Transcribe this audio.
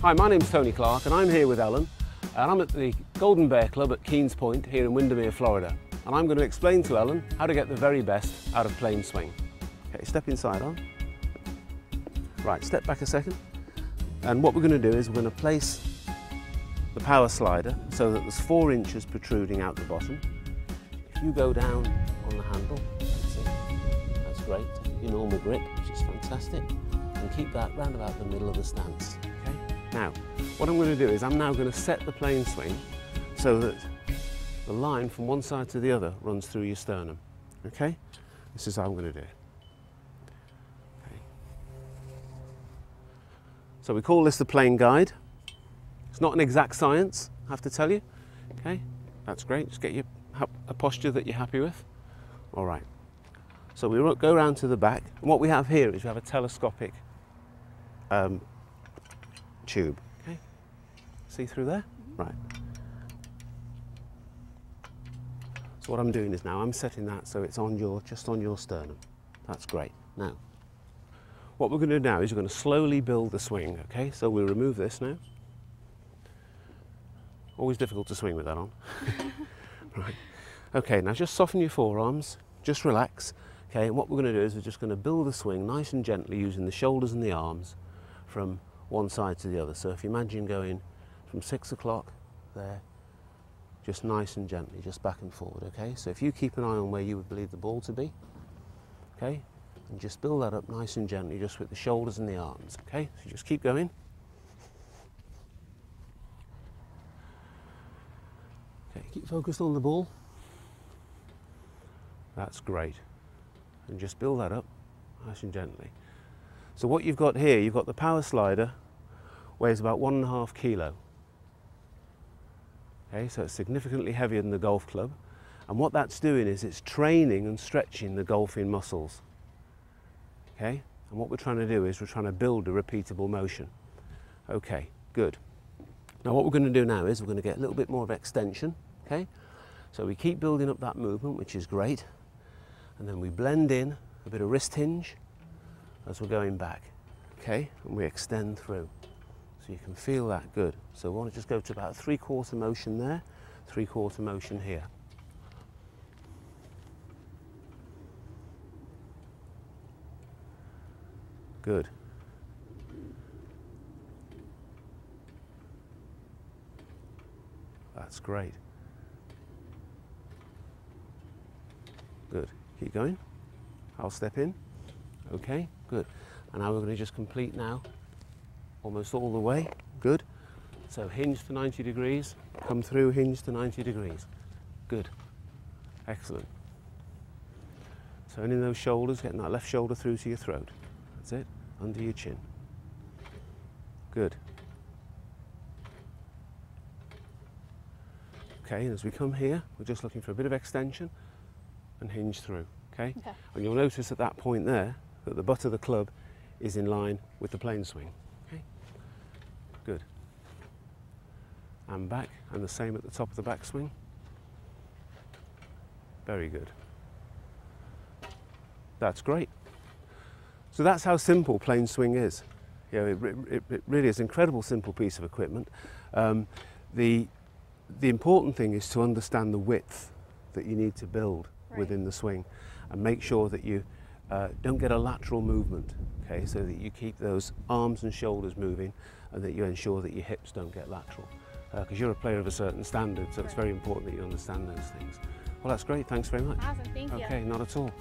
Hi, my name's Tony Clark and I'm here with Ellen and I'm at the Golden Bear Club at Keens Point here in Windermere, Florida, and I'm going to explain to Ellen how to get the very best out of plane swing. Okay, step inside on. Right, step back a second, and what we're going to do is we're going to place the power slider so that there's 4 inches protruding out the bottom. If you go down on the handle, that's great, your normal grip, which is fantastic, and keep that round about the middle of the stance. Okay? Now, what I'm going to do is I'm now going to set the plane swing so that the line from one side to the other runs through your sternum. Okay? This is how I'm going to do it. Okay. So we call this the plane guide. It's not an exact science, I have to tell you. Okay? That's great. Just get a posture that you're happy with. All right. So we go around to the back, and what we have here is we have a telescopic tube. Okay, see through there? Right. So what I'm doing is now I'm setting that so it's on just on your sternum. That's great. Now, what we're going to do now is we're going to slowly build the swing. Okay, so we'll remove this now. Always difficult to swing with that on. Right. Okay, now just soften your forearms. Just relax. Okay, and what we're going to do is we're just going to build the swing nice and gently using the shoulders and the arms from one side to the other. So if you imagine going from 6 o'clock there, just nice and gently, just back and forward, okay? So if you keep an eye on where you would believe the ball to be, okay? And just build that up nice and gently, just with the shoulders and the arms, okay? So just keep going. Okay, keep focused on the ball. That's great. And just build that up nice and gently. So what you've got here, you've got the power slider, weighs about 1.5 kilo. Okay, so it's significantly heavier than the golf club. And what that's doing is it's training and stretching the golfing muscles. Okay, and what we're trying to do is we're trying to build a repeatable motion. Okay, good. Now what we're going to do now is we're going to get a little bit more of extension. Okay, so we keep building up that movement, which is great. And then we blend in a bit of wrist hinge as we're going back, okay? And we extend through. So you can feel that good. So we want to just go to about 3/4 motion there, 3/4 motion here. Good. That's great. Good. Keep going. I'll step in. Okay, good. And now we're going to just complete now, almost all the way. Good. So hinge to 90 degrees, come through, hinge to 90 degrees. Good. Excellent. So in those shoulders, getting that left shoulder through to your throat. That's it, under your chin. Good. Okay, and as we come here, we're just looking for a bit of extension and hinge through, okay? And you'll notice at that point there that the butt of the club is in line with the plane swing, okay? Good. And back, and the same at the top of the backswing. Very good. That's great. So that's how simple plane swing is. You know, it really is an incredible simple piece of equipment. The important thing is to understand the width that you need to build within the swing, and make sure that you don't get a lateral movement, okay, so that you keep those arms and shoulders moving and that you ensure that your hips don't get lateral, because you're a player of a certain standard, so it's very important that you understand those things. Well, that's great, thanks very much. Awesome, thank you. Okay, not at all.